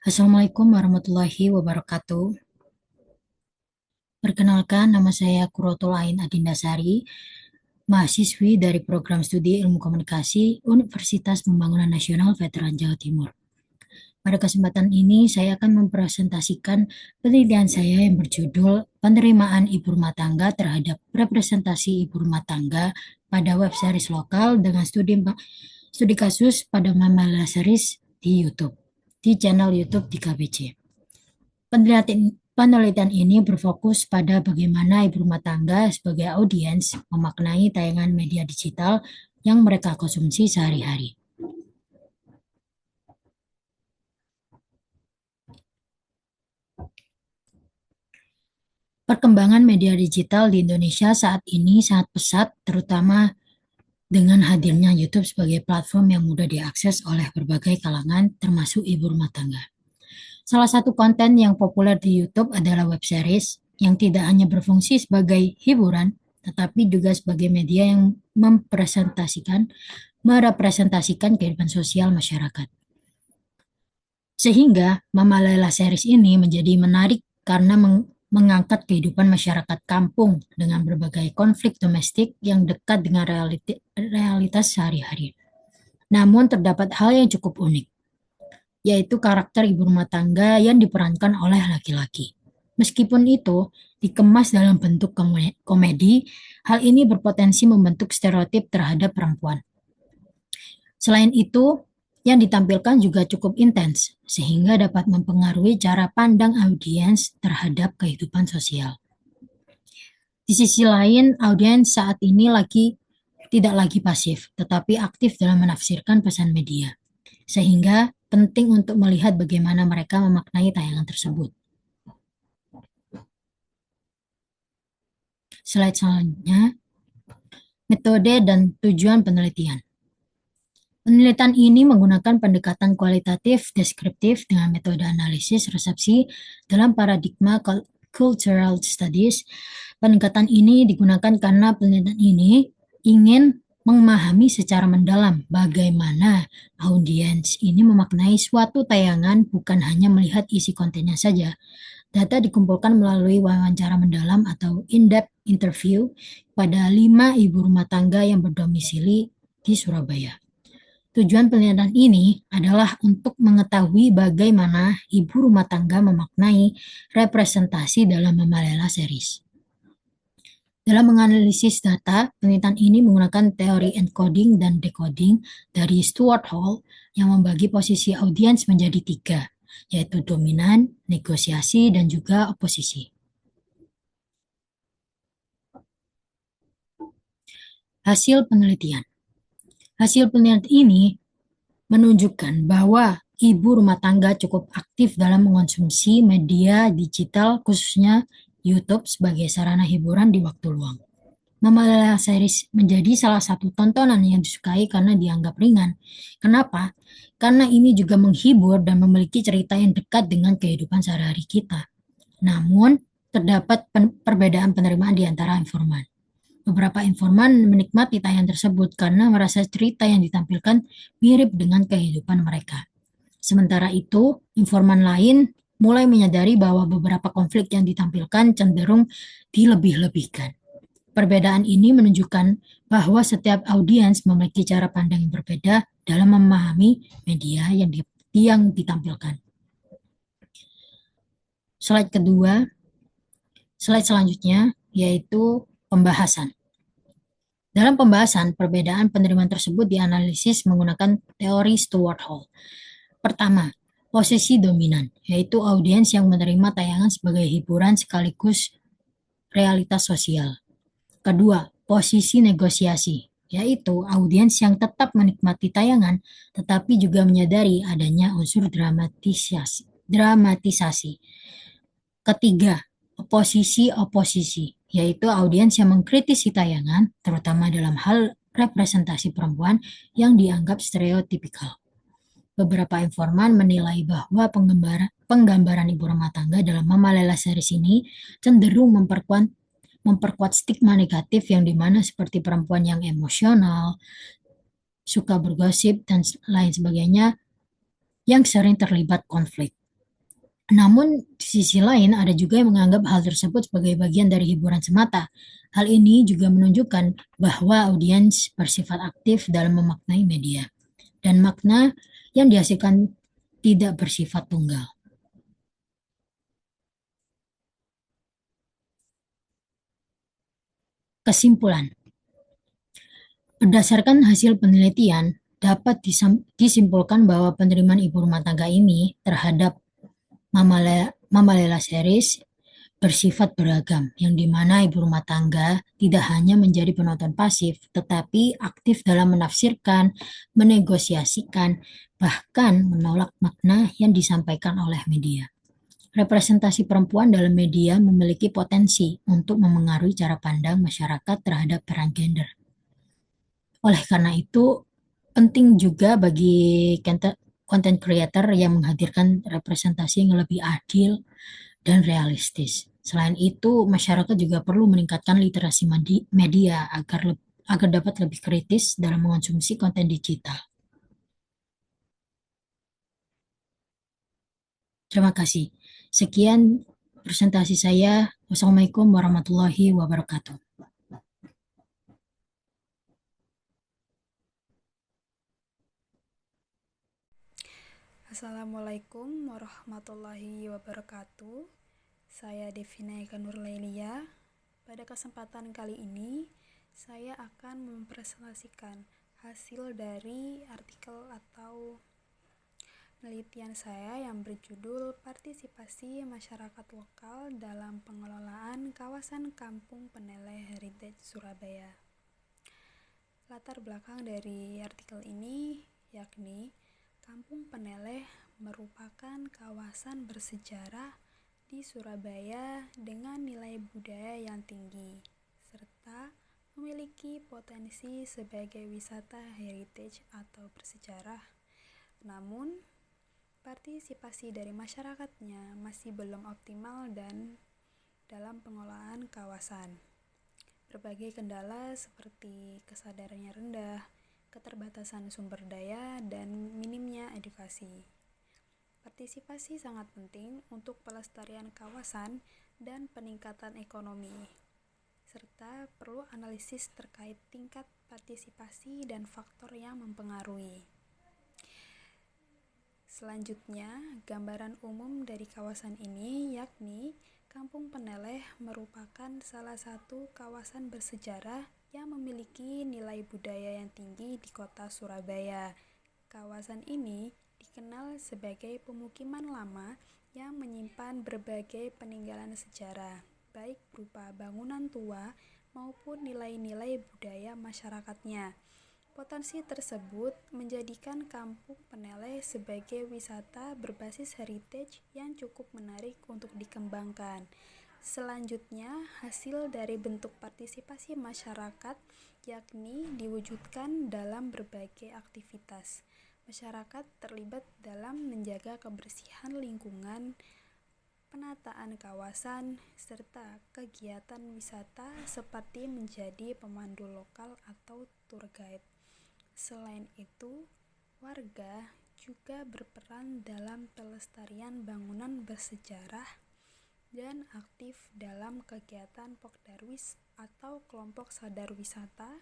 Assalamualaikum warahmatullahi wabarakatuh. Perkenalkan, nama saya Kurotul Ain Adindasari, mahasiswi dari Program Studi Ilmu Komunikasi Universitas Pembangunan Nasional Veteran Jawa Timur. Pada kesempatan ini, saya akan mempresentasikan penelitian saya yang berjudul Penerimaan Ibu Rumah Tangga terhadap Representasi Ibu Rumah Tangga pada Web Series Lokal dengan studi kasus pada Mamala Series di YouTube, di channel YouTube di KBC. Penelitian ini berfokus pada bagaimana ibu rumah tangga sebagai audiens memaknai tayangan media digital yang mereka konsumsi sehari-hari. Perkembangan media digital di Indonesia saat ini sangat pesat, terutama dengan hadirnya YouTube sebagai platform yang mudah diakses oleh berbagai kalangan, termasuk ibu rumah tangga. Salah satu konten yang populer di YouTube adalah web series yang tidak hanya berfungsi sebagai hiburan, tetapi juga sebagai media yang merepresentasikan kehidupan sosial masyarakat. Sehingga Mama Lela series ini menjadi menarik karena mengangkat kehidupan masyarakat kampung dengan berbagai konflik domestik yang dekat dengan realitas sehari-hari. Namun terdapat hal yang cukup unik, yaitu karakter ibu rumah tangga yang diperankan oleh laki-laki. Meskipun itu dikemas dalam bentuk komedi, hal ini berpotensi membentuk stereotip terhadap perempuan. Selain itu, yang ditampilkan juga cukup intens, sehingga dapat mempengaruhi cara pandang audiens terhadap kehidupan sosial. Di sisi lain, audiens saat ini tidak lagi pasif, tetapi aktif dalam menafsirkan pesan media. Sehingga penting untuk melihat bagaimana mereka memaknai tayangan tersebut. Slide selanjutnya, metode dan tujuan penelitian. Penelitian ini menggunakan pendekatan kualitatif deskriptif dengan metode analisis resepsi dalam paradigma cultural studies. Pendekatan ini digunakan karena penelitian ini ingin memahami secara mendalam bagaimana audiens ini memaknai suatu tayangan, bukan hanya melihat isi kontennya saja. Data dikumpulkan melalui wawancara mendalam atau in-depth interview pada 5 ibu rumah tangga yang berdomisili di Surabaya. Tujuan penelitian ini adalah untuk mengetahui bagaimana ibu rumah tangga memaknai representasi dalam Mama Lela series. Dalam menganalisis data, penelitian ini menggunakan teori encoding dan decoding dari Stuart Hall yang membagi posisi audiens menjadi 3, yaitu dominan, negosiasi, dan juga oposisi. Hasil penelitian. Hasil penelitian ini menunjukkan bahwa ibu rumah tangga cukup aktif dalam mengonsumsi media digital, khususnya YouTube sebagai sarana hiburan di waktu luang. Mama Lela series menjadi salah satu tontonan yang disukai karena dianggap ringan. Kenapa? Karena ini juga menghibur dan memiliki cerita yang dekat dengan kehidupan sehari-hari kita. Namun, terdapat perbedaan penerimaan di antara informan. Beberapa informan menikmati tayangan tersebut karena merasa cerita yang ditampilkan mirip dengan kehidupan mereka. Sementara itu, informan lain mulai menyadari bahwa beberapa konflik yang ditampilkan cenderung dilebih-lebihkan. Perbedaan ini menunjukkan bahwa setiap audiens memiliki cara pandang yang berbeda dalam memahami media yang ditampilkan. Slide selanjutnya yaitu pembahasan. Dalam pembahasan, perbedaan penerimaan tersebut dianalisis menggunakan teori Stuart Hall. Pertama, posisi dominan, yaitu audiens yang menerima tayangan sebagai hiburan sekaligus realitas sosial. Kedua, posisi negosiasi, yaitu audiens yang tetap menikmati tayangan tetapi juga menyadari adanya unsur dramatisasi. Ketiga, oposisi, yaitu audiens yang mengkritisi tayangan, terutama dalam hal representasi perempuan yang dianggap stereotipikal. Beberapa informan menilai bahwa penggambaran ibu rumah tangga dalam Mama Lela series ini cenderung memperkuat stigma negatif yang dimana seperti perempuan yang emosional, suka bergosip, dan lain sebagainya yang sering terlibat konflik. Namun, di sisi lain ada juga yang menganggap hal tersebut sebagai bagian dari hiburan semata. Hal ini juga menunjukkan bahwa audiens bersifat aktif dalam memaknai media, dan makna yang dihasilkan tidak bersifat tunggal. Kesimpulan, berdasarkan hasil penelitian, dapat disimpulkan bahwa penerimaan ibu rumah tangga ini terhadap Mamalela series bersifat beragam, yang dimana ibu rumah tangga tidak hanya menjadi penonton pasif, tetapi aktif dalam menafsirkan, menegosiasikan, bahkan menolak makna yang disampaikan oleh media. Representasi perempuan dalam media memiliki potensi untuk memengaruhi cara pandang masyarakat terhadap peran gender. Oleh karena itu, penting juga bagi content creator yang menghadirkan representasi yang lebih adil dan realistis. Selain itu, masyarakat juga perlu meningkatkan literasi media agar dapat lebih kritis dalam mengonsumsi konten digital. Terima kasih. Sekian presentasi saya. Wassalamualaikum warahmatullahi wabarakatuh. Assalamualaikum warahmatullahi wabarakatuh. Saya Devina Eka Nurlailia. Pada kesempatan kali ini, saya akan mempresentasikan hasil dari artikel atau penelitian saya yang berjudul Partisipasi Masyarakat Lokal dalam Pengelolaan Kawasan Kampung Peneleh Heritage Surabaya. Latar belakang dari artikel ini yakni Kampung Peneleh merupakan kawasan bersejarah di Surabaya dengan nilai budaya yang tinggi, serta memiliki potensi sebagai wisata heritage atau bersejarah. Namun, partisipasi dari masyarakatnya masih belum optimal dan dalam pengelolaan kawasan. Berbagai kendala seperti kesadarannya rendah, keterbatasan sumber daya, dan minimnya edukasi. Partisipasi sangat penting untuk pelestarian kawasan dan peningkatan ekonomi, serta perlu analisis terkait tingkat partisipasi dan faktor yang mempengaruhi. Selanjutnya, gambaran umum dari kawasan ini yakni Kampung Peneleh merupakan salah satu kawasan bersejarah yang memiliki nilai budaya yang tinggi di kota Surabaya. Kawasan ini dikenal sebagai pemukiman lama yang menyimpan berbagai peninggalan sejarah, baik berupa bangunan tua maupun nilai-nilai budaya masyarakatnya. Potensi tersebut menjadikan Kampung Peneleh sebagai wisata berbasis heritage yang cukup menarik untuk dikembangkan. Selanjutnya, hasil dari bentuk partisipasi masyarakat yakni diwujudkan dalam berbagai aktivitas. Masyarakat terlibat dalam menjaga kebersihan lingkungan, penataan kawasan, serta kegiatan wisata seperti menjadi pemandu lokal atau tour guide. Selain itu, warga juga berperan dalam pelestarian bangunan bersejarah dan aktif dalam kegiatan Pokdarwis atau kelompok sadar wisata,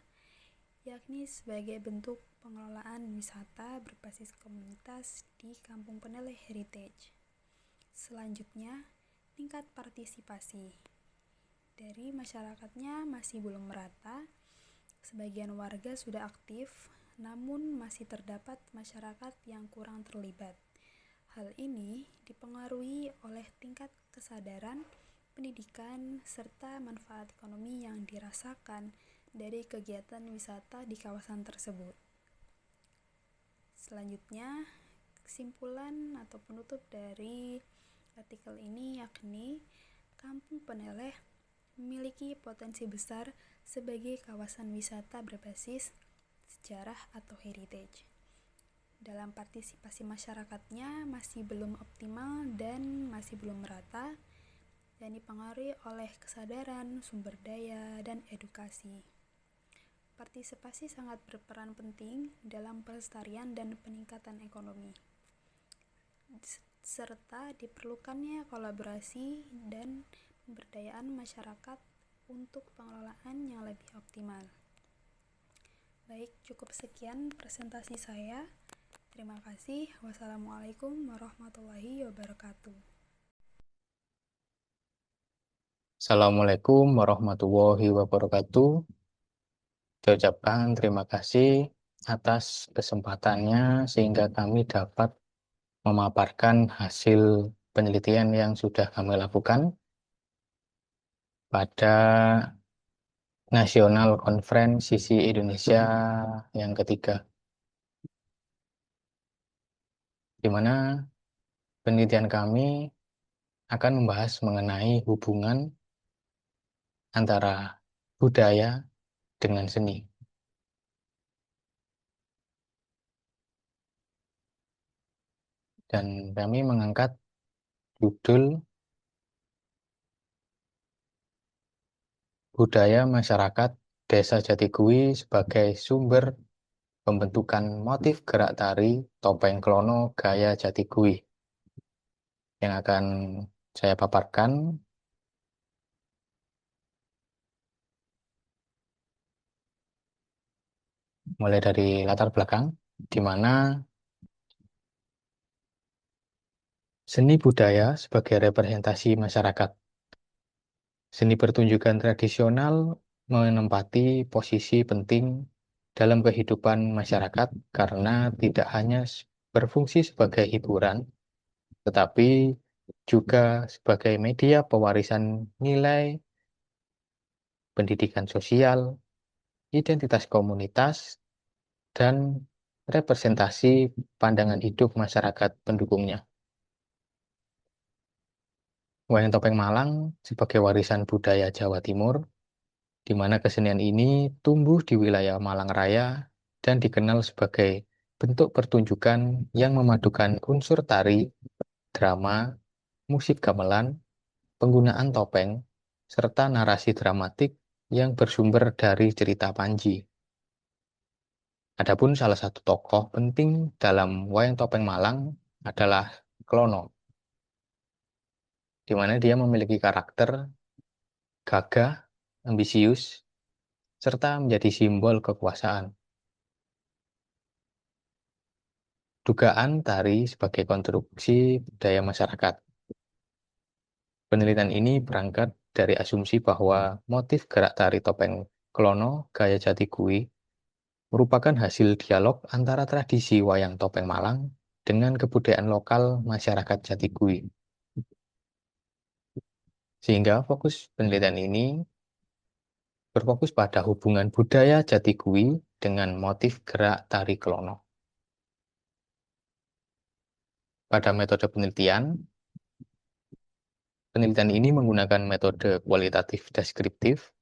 yakni sebagai bentuk pengelolaan wisata berbasis komunitas di Kampung Peneleh Heritage. Selanjutnya, tingkat partisipasi dari masyarakatnya masih belum merata. Sebagian warga sudah aktif, namun masih terdapat masyarakat yang kurang terlibat. Hal ini dipengaruhi oleh tingkat kesadaran, pendidikan, serta manfaat ekonomi yang dirasakan dari kegiatan wisata di kawasan tersebut. Selanjutnya, kesimpulan atau penutup dari artikel ini yakni Kampung Peneleh memiliki potensi besar sebagai kawasan wisata berbasis sejarah atau heritage. Dalam partisipasi masyarakatnya masih belum optimal dan masih belum merata, dan dipengaruhi oleh kesadaran, sumber daya, dan edukasi. Partisipasi sangat berperan penting dalam pelestarian dan peningkatan ekonomi. serta diperlukannya kolaborasi dan pemberdayaan masyarakat untuk pengelolaan yang lebih optimal. Baik, cukup sekian presentasi saya. Terima kasih. Wassalamualaikum warahmatullahi wabarakatuh. Assalamualaikum warahmatullahi wabarakatuh. Saya ucapkan terima kasih atas kesempatannya sehingga kami dapat memaparkan hasil penelitian yang sudah kami lakukan pada National Conference Sisi Indonesia yang ketiga, di mana penelitian kami akan membahas mengenai hubungan antara budaya dengan seni. Dan kami mengangkat judul Budaya Masyarakat Desa Jatigui sebagai sumber pembentukan motif gerak tari topeng klono gaya Jatigui, yang akan saya paparkan mulai dari latar belakang, di mana seni budaya sebagai representasi masyarakat. Seni pertunjukan tradisional menempati posisi penting dalam kehidupan masyarakat karena tidak hanya berfungsi sebagai hiburan, tetapi juga sebagai media pewarisan nilai, pendidikan sosial, identitas komunitas, dan representasi pandangan hidup masyarakat pendukungnya. Wayang topeng Malang sebagai warisan budaya Jawa Timur, di mana kesenian ini tumbuh di wilayah Malang Raya dan dikenal sebagai bentuk pertunjukan yang memadukan unsur tari, drama, musik gamelan, penggunaan topeng, serta narasi dramatik yang bersumber dari cerita Panji. Adapun salah satu tokoh penting dalam wayang topeng Malang adalah Klono, di mana dia memiliki karakter gagah, ambisius, serta menjadi simbol kekuasaan. Dugaan tari sebagai konstruksi budaya masyarakat. Penelitian ini berangkat dari asumsi bahwa motif gerak tari topeng Klono gaya Jatigui merupakan hasil dialog antara tradisi wayang topeng Malang dengan kebudayaan lokal masyarakat Jatigui. Sehingga fokus penelitian ini berfokus pada hubungan budaya Jatigui dengan motif gerak tari Klono. Pada metode penelitian ini menggunakan metode kualitatif deskriptif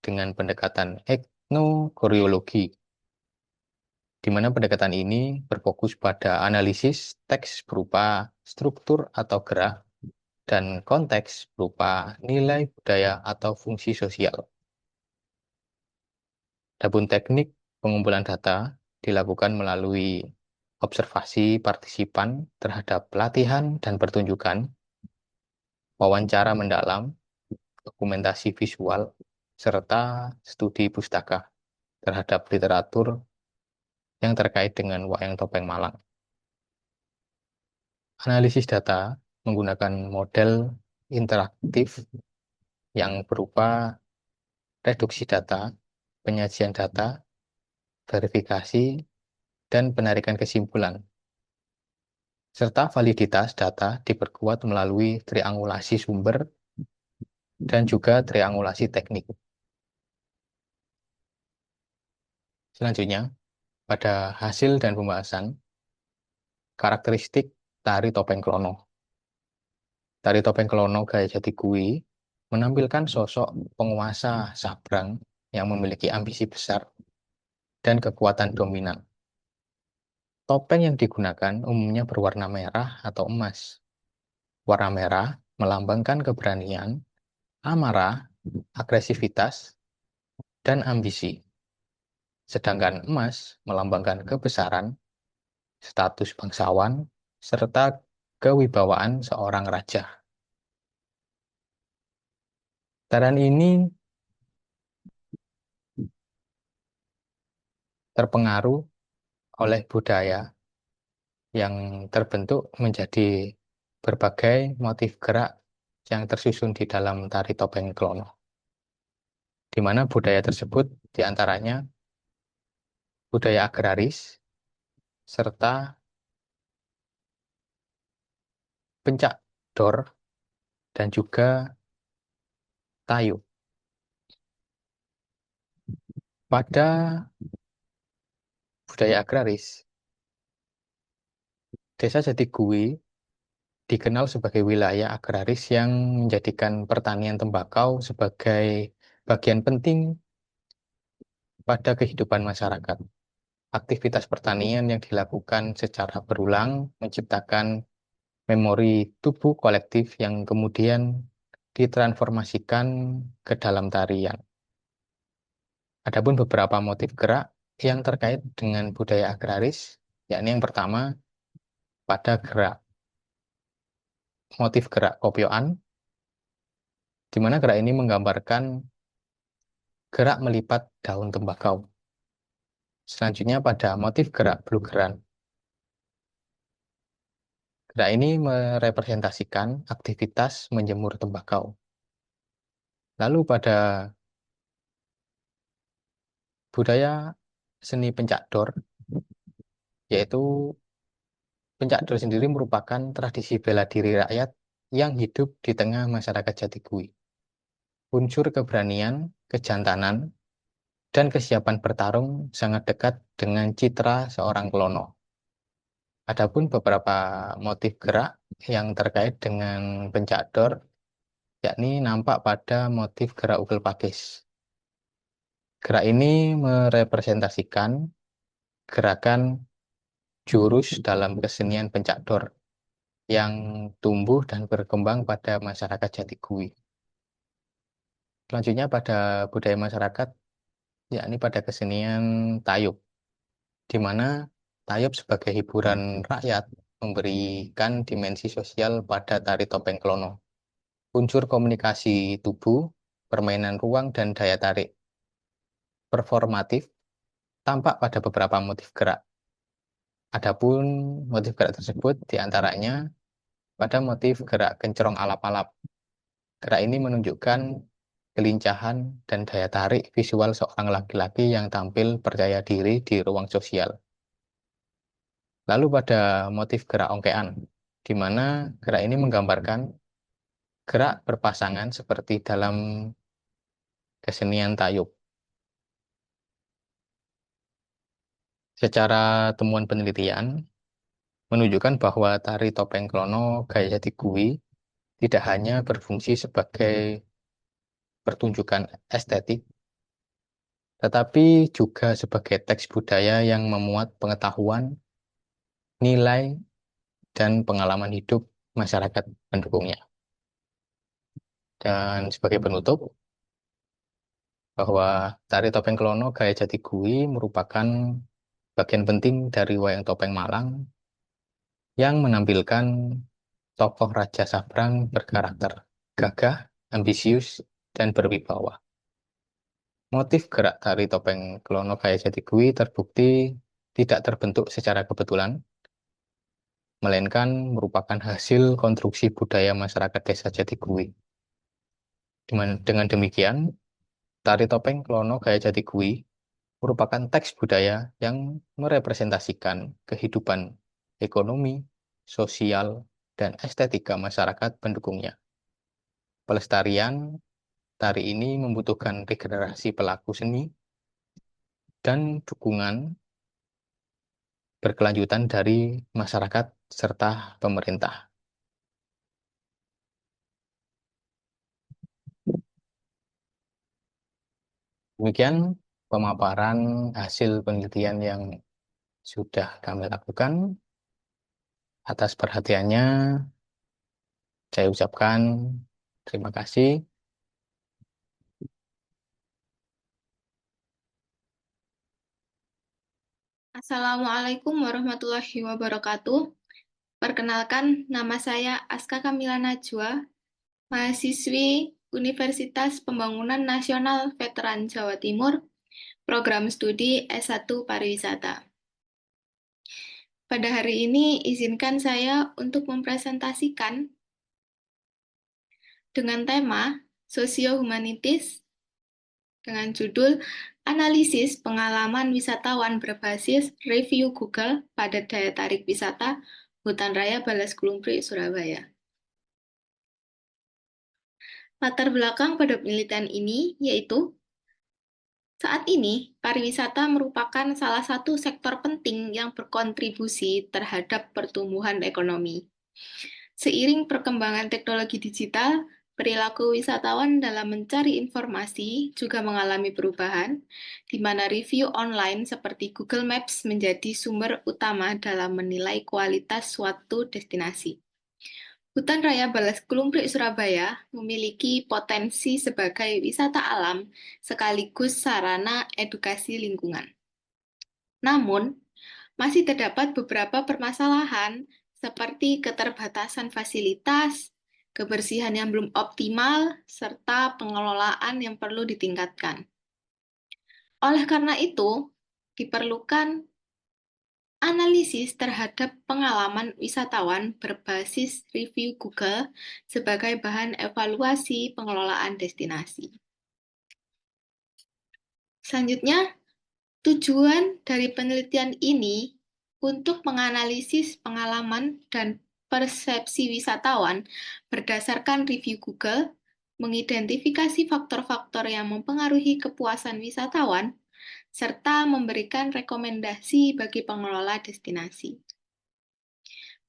dengan pendekatan etnokoreologi, di mana pendekatan ini berfokus pada analisis teks berupa struktur atau gerak dan konteks berupa nilai budaya atau fungsi sosial. Adapun teknik pengumpulan data dilakukan melalui observasi partisipan terhadap pelatihan dan pertunjukan, wawancara mendalam, dokumentasi visual, serta studi pustaka terhadap literatur yang terkait dengan wayang topeng Malang. Analisis data menggunakan model interaktif yang berupa reduksi data, penyajian data, verifikasi, dan penarikan kesimpulan. Serta validitas data diperkuat melalui triangulasi sumber dan juga triangulasi teknik. Selanjutnya, pada hasil dan pembahasan, karakteristik tari topeng Klono. Tari topeng Klono gaya Jatigui menampilkan sosok penguasa sabrang yang memiliki ambisi besar dan kekuatan dominan. Topeng yang digunakan umumnya berwarna merah atau emas. Warna merah melambangkan keberanian, amarah, agresivitas, dan ambisi. Sedangkan emas melambangkan kebesaran, status bangsawan, serta kewibawaan seorang raja. Tarian ini terpengaruh oleh budaya yang terbentuk menjadi berbagai motif gerak yang tersusun di dalam tari topeng Klono, di mana budaya tersebut diantaranya budaya agraris serta pencak dor dan juga tayu. Pada budaya agraris, Desa Jatigui dikenal sebagai wilayah agraris yang menjadikan pertanian tembakau sebagai bagian penting pada kehidupan masyarakat. Aktivitas pertanian yang dilakukan secara berulang menciptakan memori tubuh kolektif yang kemudian ditransformasikan ke dalam tarian. Adapun beberapa motif gerak yang terkait dengan budaya agraris, yakni yang pertama pada motif gerak kopioan, di mana gerak ini menggambarkan gerak melipat daun tembakau. Selanjutnya pada motif gerak blugeran. Gerak ini merepresentasikan aktivitas menjemur tembakau. Lalu pada budaya seni pencakdor, yaitu pencakdor sendiri merupakan tradisi bela diri rakyat yang hidup di tengah masyarakat Jatigui. Unsur keberanian, kejantanan, dan kesiapan bertarung sangat dekat dengan citra seorang Klono. Adapun beberapa motif gerak yang terkait dengan pencakdor, yakni nampak pada motif gerak ukil pakis. Gerak ini merepresentasikan gerakan jurus dalam kesenian pencakdor yang tumbuh dan berkembang pada masyarakat Jatigui. Selanjutnya pada budaya masyarakat, yakni pada kesenian tayub, di mana tayub sebagai hiburan rakyat memberikan dimensi sosial pada tari topeng Klono. Unsur komunikasi tubuh, permainan ruang, dan daya tarik performatif tampak pada beberapa motif gerak. Adapun motif gerak tersebut diantaranya pada motif gerak kencerong alap-alap. Gerak ini menunjukkan kelincahan dan daya tarik visual seorang laki-laki yang tampil percaya diri di ruang sosial. Lalu pada motif gerak ongkean, di mana gerak ini menggambarkan gerak berpasangan seperti dalam kesenian tayub. Secara temuan penelitian, menunjukkan bahwa tari topeng Klono gaya Jatigui tidak hanya berfungsi sebagai pertunjukan estetik, tetapi juga sebagai teks budaya yang memuat pengetahuan, nilai, dan pengalaman hidup masyarakat pendukungnya. Dan sebagai penutup, bahwa tari topeng Klono gaya Jatigui merupakan bagian penting dari wayang topeng Malang yang menampilkan tokoh Raja Sabrang berkarakter gagah, ambisius, dan berwibawa. Motif gerak tari topeng Klono gaya Jatigui terbukti tidak terbentuk secara kebetulan, melainkan merupakan hasil konstruksi budaya masyarakat desa Jatigui. Dengan demikian, tari topeng Klono gaya Jatigui merupakan teks budaya yang merepresentasikan kehidupan ekonomi, sosial, dan estetika masyarakat pendukungnya. Pelestarian tari ini membutuhkan regenerasi pelaku seni dan dukungan berkelanjutan dari masyarakat serta pemerintah. Demikian pemaparan hasil penelitian yang sudah kami lakukan. Atas perhatiannya, saya ucapkan terima kasih. Assalamualaikum warahmatullahi wabarakatuh. Perkenalkan, nama saya Aska Kamila Najwa, mahasiswi Universitas Pembangunan Nasional Veteran Jawa Timur, program studi S1 Pariwisata. Pada hari ini, izinkan saya untuk mempresentasikan dengan tema Sosio-Humanitis dengan judul Analisis Pengalaman Wisatawan Berbasis Review Google pada Daya Tarik Wisata Hutan Raya Balas Klumprik, Surabaya. Latar belakang pada penelitian ini yaitu saat ini, pariwisata merupakan salah satu sektor penting yang berkontribusi terhadap pertumbuhan ekonomi. Seiring perkembangan teknologi digital, perilaku wisatawan dalam mencari informasi juga mengalami perubahan, di mana review online seperti Google Maps menjadi sumber utama dalam menilai kualitas suatu destinasi. Hutan Raya Balas Klumprik Surabaya memiliki potensi sebagai wisata alam sekaligus sarana edukasi lingkungan. Namun, masih terdapat beberapa permasalahan seperti keterbatasan fasilitas, kebersihan yang belum optimal, serta pengelolaan yang perlu ditingkatkan. Oleh karena itu, diperlukan analisis terhadap pengalaman wisatawan berbasis review Google sebagai bahan evaluasi pengelolaan destinasi. Selanjutnya, tujuan dari penelitian ini untuk menganalisis pengalaman dan persepsi wisatawan berdasarkan review Google, mengidentifikasi faktor-faktor yang mempengaruhi kepuasan wisatawan, serta memberikan rekomendasi bagi pengelola destinasi.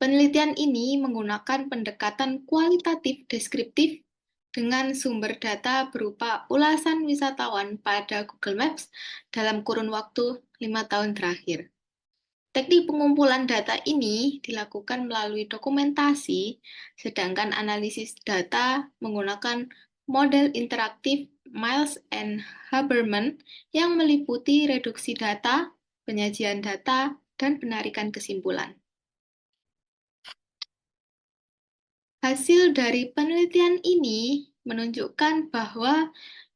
Penelitian ini menggunakan pendekatan kualitatif deskriptif dengan sumber data berupa ulasan wisatawan pada Google Maps dalam kurun waktu 5 tahun terakhir. Teknik pengumpulan data ini dilakukan melalui dokumentasi, sedangkan analisis data menggunakan model interaktif Miles and Haberman yang meliputi reduksi data, penyajian data, dan penarikan kesimpulan. Hasil dari penelitian ini menunjukkan bahwa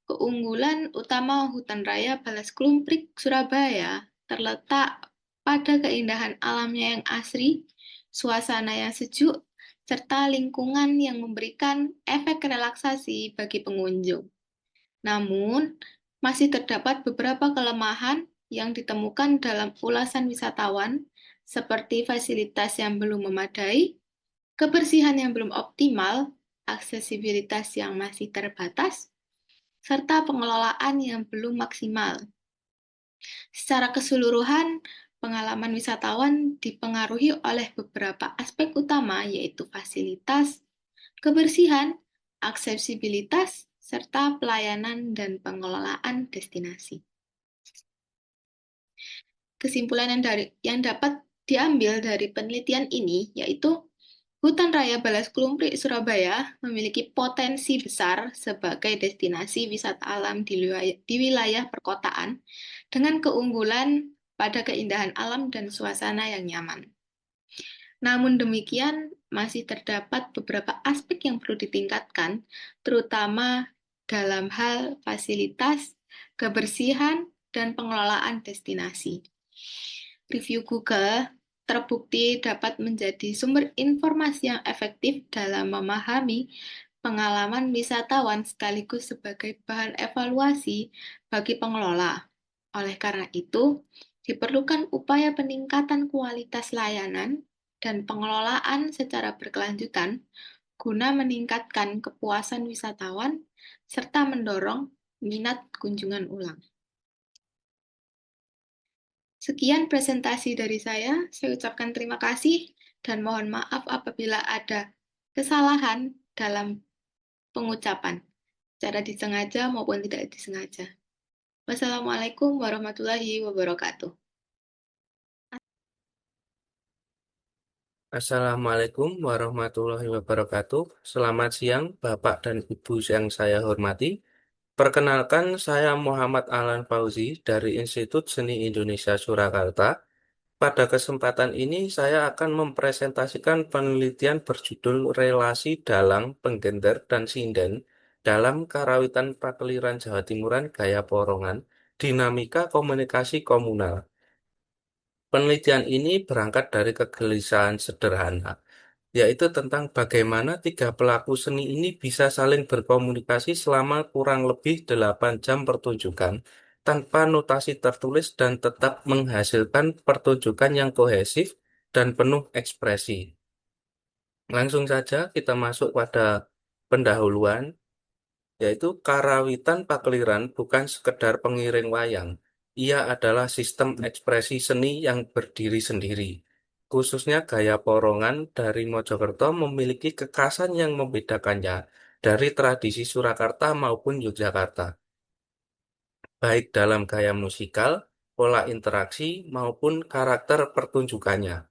keunggulan utama Hutan Raya Balas Klumprik Surabaya terletak pada keindahan alamnya yang asri, suasana yang sejuk, serta lingkungan yang memberikan efek relaksasi bagi pengunjung. Namun, masih terdapat beberapa kelemahan yang ditemukan dalam ulasan wisatawan, seperti fasilitas yang belum memadai, kebersihan yang belum optimal, aksesibilitas yang masih terbatas, serta pengelolaan yang belum maksimal. Secara keseluruhan, pengalaman wisatawan dipengaruhi oleh beberapa aspek utama, yaitu fasilitas, kebersihan, aksesibilitas, serta pelayanan dan pengelolaan destinasi. Kesimpulan yang dapat diambil dari penelitian ini yaitu Hutan Raya Balas Klumprik Surabaya memiliki potensi besar sebagai destinasi wisata alam di wilayah perkotaan dengan keunggulan pada keindahan alam dan suasana yang nyaman. Namun demikian, masih terdapat beberapa aspek yang perlu ditingkatkan, terutama dalam hal fasilitas, kebersihan, dan pengelolaan destinasi. Review Google terbukti dapat menjadi sumber informasi yang efektif dalam memahami pengalaman wisatawan sekaligus sebagai bahan evaluasi bagi pengelola. Oleh karena itu, diperlukan upaya peningkatan kualitas layanan dan pengelolaan secara berkelanjutan guna meningkatkan kepuasan wisatawan serta mendorong minat kunjungan ulang. Sekian presentasi dari saya ucapkan terima kasih dan mohon maaf apabila ada kesalahan dalam pengucapan, secara disengaja maupun tidak disengaja. Wassalamualaikum warahmatullahi wabarakatuh. Assalamualaikum warahmatullahi wabarakatuh. Selamat siang, Bapak dan Ibu yang saya hormati. Perkenalkan, saya Muhammad Alan Fauzi dari Institut Seni Indonesia Surakarta. Pada kesempatan ini, saya akan mempresentasikan penelitian berjudul Relasi Dalang, Penggender, dan Sinden dalam Karawitan Pakeliran Jawa Timuran Gaya Porongan, Dinamika Komunikasi Komunal. Penelitian ini berangkat dari kegelisahan sederhana, yaitu tentang bagaimana tiga pelaku seni ini bisa saling berkomunikasi selama kurang lebih 8 jam pertunjukan tanpa notasi tertulis dan tetap menghasilkan pertunjukan yang kohesif dan penuh ekspresi. Langsung saja kita masuk pada pendahuluan, yaitu karawitan pakliran bukan sekedar pengiring wayang. Ia adalah sistem ekspresi seni yang berdiri sendiri. Khususnya gaya porongan dari Mojokerto memiliki kekhasan yang membedakannya dari tradisi Surakarta maupun Yogyakarta, baik dalam gaya musikal, pola interaksi, maupun karakter pertunjukannya.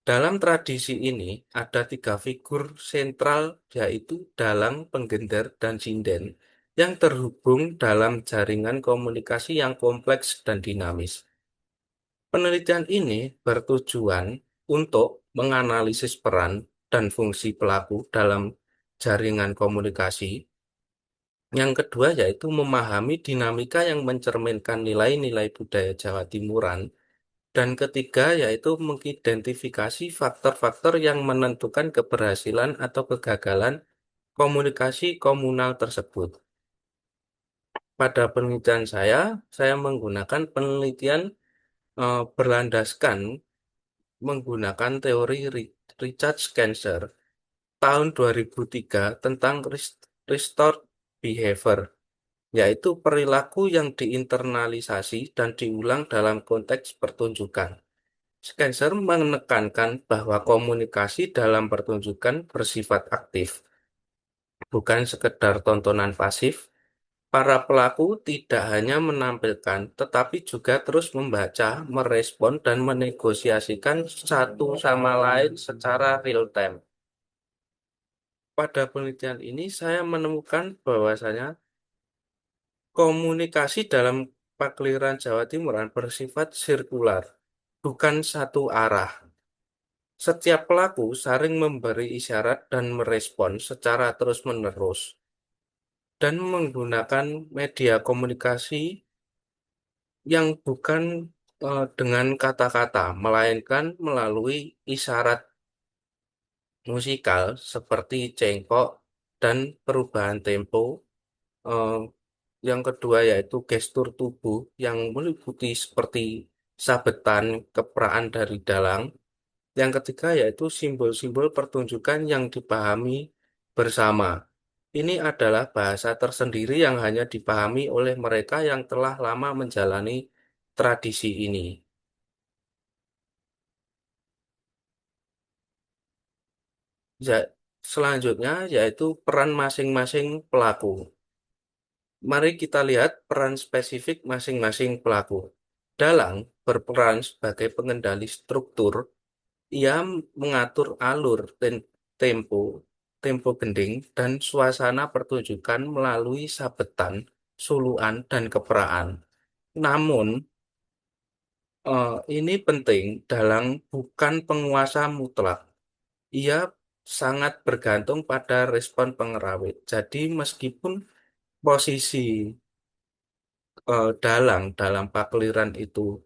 Dalam tradisi ini ada tiga figur sentral, yaitu dalang, penggender, dan sinden, yang terhubung dalam jaringan komunikasi yang kompleks dan dinamis. Penelitian ini bertujuan untuk menganalisis peran dan fungsi pelaku dalam jaringan komunikasi. Yang kedua yaitu memahami dinamika yang mencerminkan nilai-nilai budaya Jawa Timuran. Dan ketiga yaitu mengidentifikasi faktor-faktor yang menentukan keberhasilan atau kegagalan komunikasi komunal tersebut. Pada penelitian saya menggunakan penelitian berlandaskan menggunakan teori Richard Spencer tahun 2003 tentang restored behavior, yaitu perilaku yang diinternalisasi dan diulang dalam konteks pertunjukan. Spencer menekankan bahwa komunikasi dalam pertunjukan bersifat aktif, bukan sekedar tontonan pasif. Para pelaku tidak hanya menampilkan, tetapi juga terus membaca, merespon, dan menegosiasikan satu sama lain secara real time. Pada penelitian ini, saya menemukan bahwasanya komunikasi dalam Pakliran Jawa Timuran bersifat sirkular, bukan satu arah. Setiap pelaku saling memberi isyarat dan merespon secara terus-menerus, dan menggunakan media komunikasi yang bukan dengan kata-kata, melainkan melalui isyarat musikal seperti cengkok dan perubahan tempo. Eh, yang kedua yaitu gestur tubuh yang meliputi seperti sabetan, kepraan dari dalang. Yang ketiga yaitu simbol-simbol pertunjukan yang dipahami bersama. Ini adalah bahasa tersendiri yang hanya dipahami oleh mereka yang telah lama menjalani tradisi ini. Ya, selanjutnya yaitu peran masing-masing pelaku. Mari kita lihat peran spesifik masing-masing pelaku. Dalang berperan sebagai pengendali struktur. Ia mengatur alur tempo, tempo gending, dan suasana pertunjukan melalui sabetan, suluan, dan keperaan. Namun, ini penting, dalang bukan penguasa mutlak. Ia sangat bergantung pada respon pengerawit. Jadi, meskipun posisi dalang dalam pakliran itu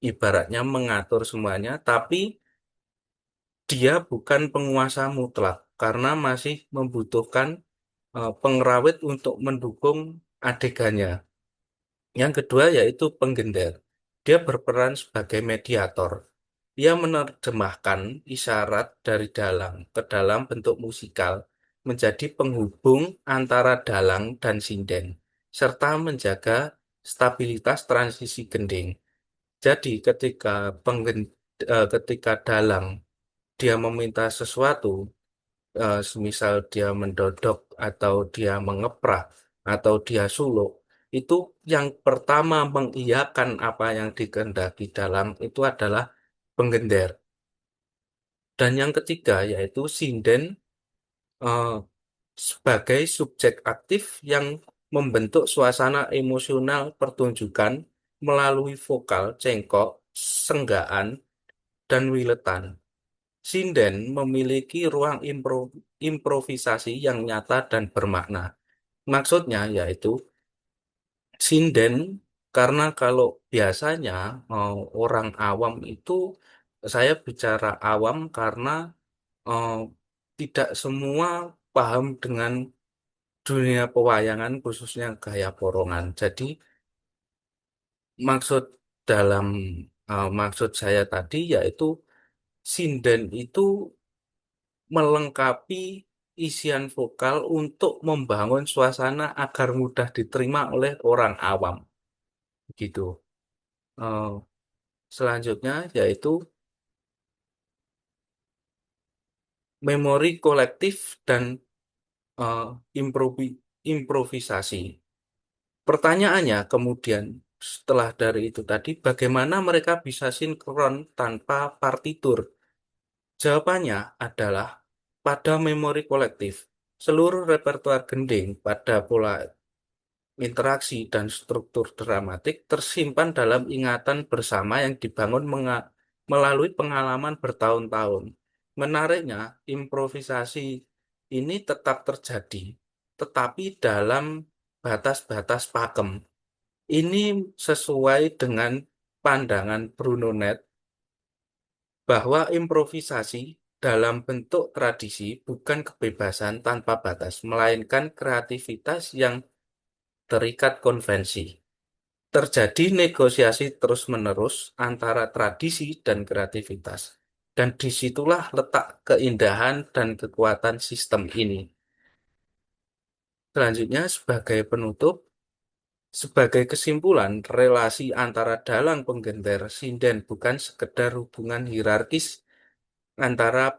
ibaratnya mengatur semuanya, tapi dia bukan penguasa mutlak karena masih membutuhkan pengrawit untuk mendukung adegannya. Yang kedua yaitu penggender. Dia berperan sebagai mediator. Ia menerjemahkan isyarat dari dalang ke dalam bentuk musikal menjadi penghubung antara dalang dan sinden, serta menjaga stabilitas transisi gending. Jadi ketika dalang dia meminta sesuatu, semisal dia mendodok atau dia mengeprak atau dia suluk, itu yang pertama mengiyakan apa yang dikehendaki dalang itu adalah penggender. Dan yang ketiga yaitu sinden eh, sebagai subjek aktif yang membentuk suasana emosional pertunjukan melalui vokal, cengkok, senggaan, dan wiletan. Sinden memiliki ruang improvisasi yang nyata dan bermakna. Maksudnya yaitu sinden karena kalau biasanya orang awam itu saya bicara awam karena eh, tidak semua paham dengan dunia pewayangan khususnya gaya porongan. Jadi maksud dalam maksud saya tadi yaitu sinden itu melengkapi isian vokal untuk membangun suasana agar mudah diterima oleh orang awam. Gitu. Eh, Selanjutnya yaitu memori kolektif dan eh, improvisasi. Pertanyaannya kemudian setelah dari itu tadi, bagaimana mereka bisa sinkron tanpa partitur? Jawabannya adalah pada memori kolektif. Seluruh repertoar gending pada pola interaksi dan struktur dramatik tersimpan dalam ingatan bersama yang dibangun melalui pengalaman bertahun-tahun. Menariknya, improvisasi ini tetap terjadi, tetapi dalam batas-batas pakem. Ini sesuai dengan pandangan Bruno Net bahwa improvisasi dalam bentuk tradisi bukan kebebasan tanpa batas, melainkan kreativitas yang terikat konvensi. Terjadi negosiasi terus-menerus antara tradisi dan kreativitas. Dan disitulah letak keindahan dan kekuatan sistem ini. Selanjutnya, sebagai penutup, sebagai kesimpulan, relasi antara dalang penggenter sinden bukan sekedar hubungan hierarkis antara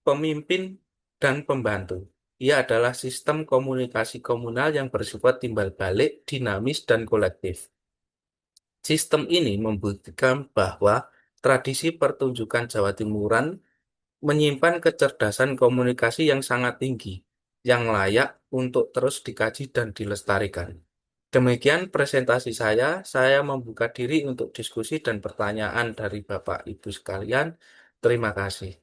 pemimpin dan pembantu. Ia adalah sistem komunikasi komunal yang bersifat timbal balik, dinamis, dan kolektif. Sistem ini membuktikan bahwa tradisi pertunjukan Jawa Timuran menyimpan kecerdasan komunikasi yang sangat tinggi, yang layak untuk terus dikaji dan dilestarikan. Demikian presentasi saya membuka diri untuk diskusi dan pertanyaan dari Bapak Ibu sekalian. Terima kasih.